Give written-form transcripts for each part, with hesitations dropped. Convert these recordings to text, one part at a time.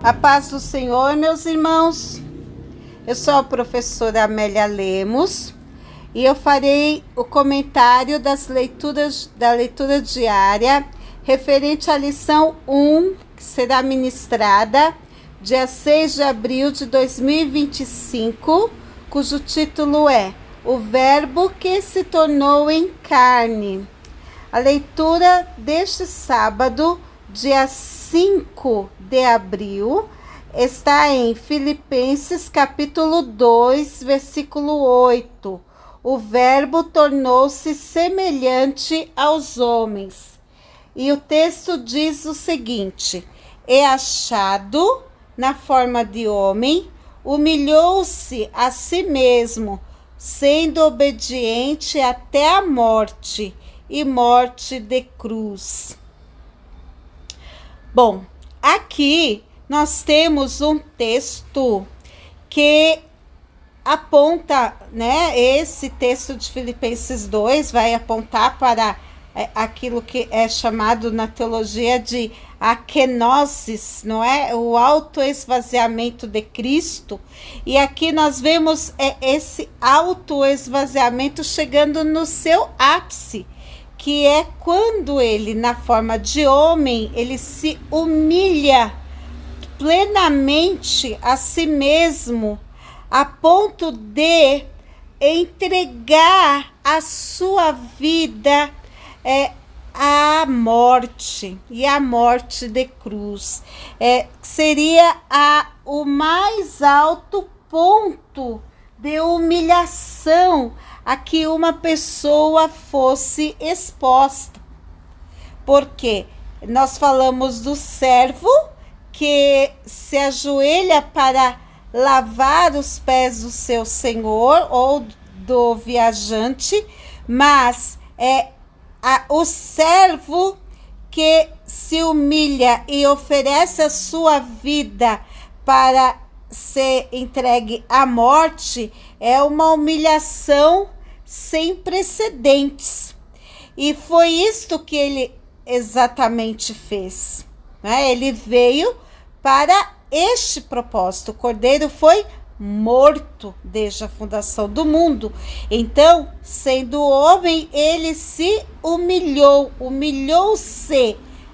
A paz do Senhor, meus irmãos. Eu sou a professora Amélia Lemos e eu farei o comentário da leitura diária referente à lição 1, que será ministrada dia 6 de abril de 2025, cujo título é O Verbo que se tornou em carne. A leitura deste sábado, dia 5 de abril, está em Filipenses capítulo 2, versículo 8. O Verbo tornou-se semelhante aos homens. E o texto diz o seguinte: é achado na forma de homem, humilhou-se a si mesmo, sendo obediente até a morte, e morte de cruz. Bom, aqui nós temos um texto que aponta, esse texto de Filipenses 2 vai apontar para aquilo que é chamado na teologia de akenosis, não é? O autoesvaziamento de Cristo. E aqui nós vemos esse autoesvaziamento chegando no seu ápice, que é quando ele, na forma de homem, ele se humilha plenamente a si mesmo, a ponto de entregar a sua vida à morte, e a morte de cruz. Seria o mais alto ponto de humilhação a que uma pessoa fosse exposta. Porque nós falamos do servo que se ajoelha para lavar os pés do seu senhor ou do viajante, mas o servo que se humilha e oferece a sua vida para ser entregue à morte é uma humilhação sem precedentes. E foi isto que ele exatamente fez, né? Ele veio para este propósito. O Cordeiro foi morto desde a fundação do mundo. Então, sendo homem, ele se humilhou-se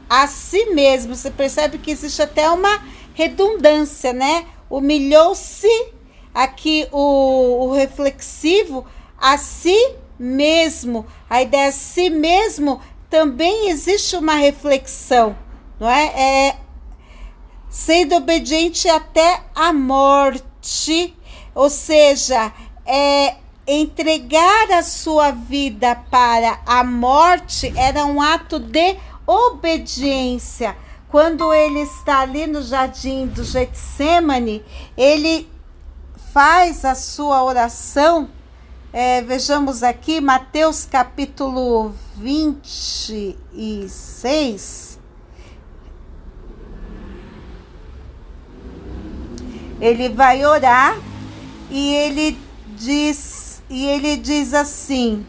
a si mesmo. Você percebe que existe até uma redundância, né? Humilhou-se, aqui o reflexivo, a si mesmo. A ideia de si mesmo também existe uma reflexão, não é? Sendo obediente até a morte, ou seja, entregar a sua vida para a morte era um ato de obediência. Quando ele está ali no jardim do Getsêmani, ele faz a sua oração. Vejamos aqui, Mateus capítulo 26. Ele vai orar e ele diz assim: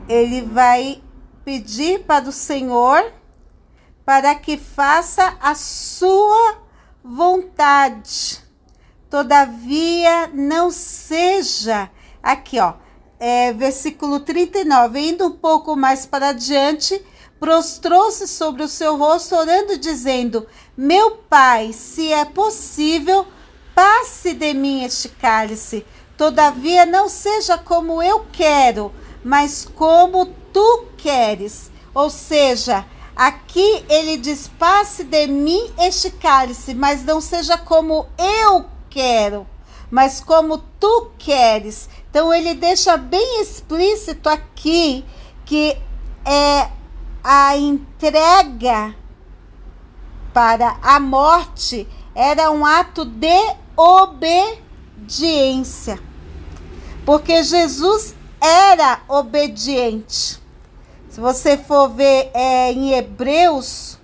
ele vai pedir para o Senhor para que faça a sua vontade. Todavia não seja, aqui versículo 39, indo um pouco mais para adiante, prostrou-se sobre o seu rosto, orando e dizendo: meu Pai, se é possível, passe de mim este cálice. Todavia não seja como eu quero, mas como tu queres. Ou seja, aqui ele diz: passe de mim este cálice, mas não seja como eu quero, mas como tu queres. Então ele deixa bem explícito aqui que a entrega para a morte era um ato de obediência, porque Jesus era obediente. Se você for ver em Hebreus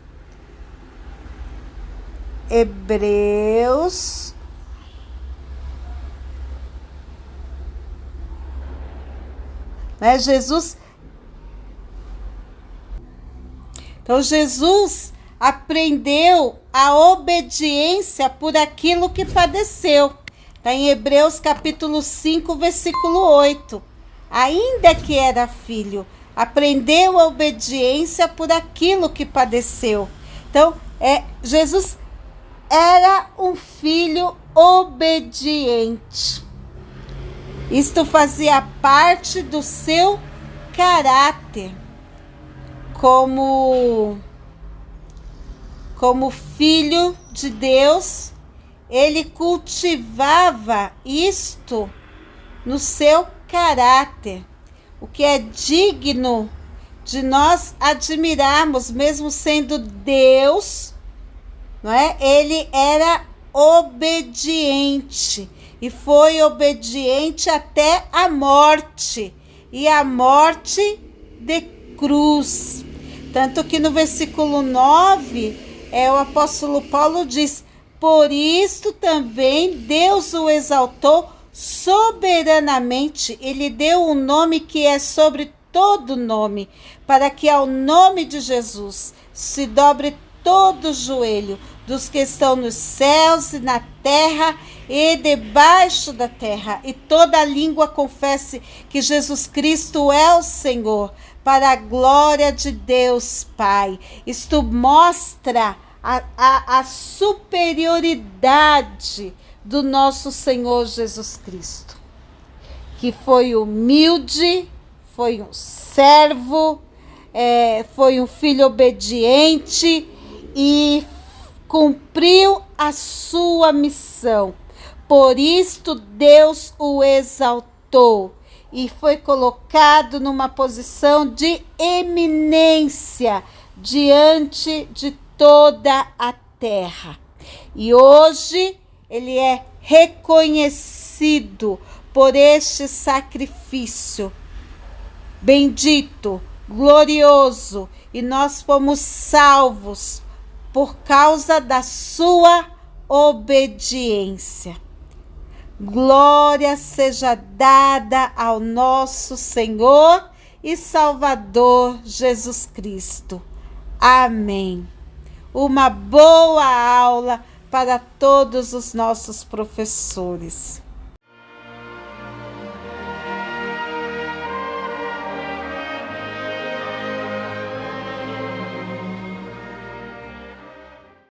né? Então Jesus aprendeu a obediência por aquilo que padeceu. Está em Hebreus capítulo 5, versículo 8. Ainda que era filho, aprendeu a obediência por aquilo que padeceu. Então, Jesus era um filho obediente. Isto fazia parte do seu caráter como filho de Deus. Ele cultivava isto no seu caráter, o que é digno de nós admirarmos, mesmo sendo Deus, não é? Ele era obediente e foi obediente até a morte, e a morte de cruz. Tanto que no versículo 9, o apóstolo Paulo diz: por isto também Deus o exaltou soberanamente, ele deu um nome que é sobre todo nome, para que ao nome de Jesus se dobre todo o joelho dos que estão nos céus e na terra e debaixo da terra, e toda língua confesse que Jesus Cristo é o Senhor, para a glória de Deus Pai. Isto mostra a superioridade do nosso Senhor Jesus Cristo, que foi humilde, foi um servo, foi um filho obediente e cumpriu a sua missão. Por isto Deus o exaltou e foi colocado numa posição de eminência diante de toda a terra. E hoje ele é reconhecido por este sacrifício bendito, glorioso, e nós fomos salvos por causa da sua obediência. Glória seja dada ao nosso Senhor e Salvador Jesus Cristo. Amém. Uma boa aula para todos os nossos professores.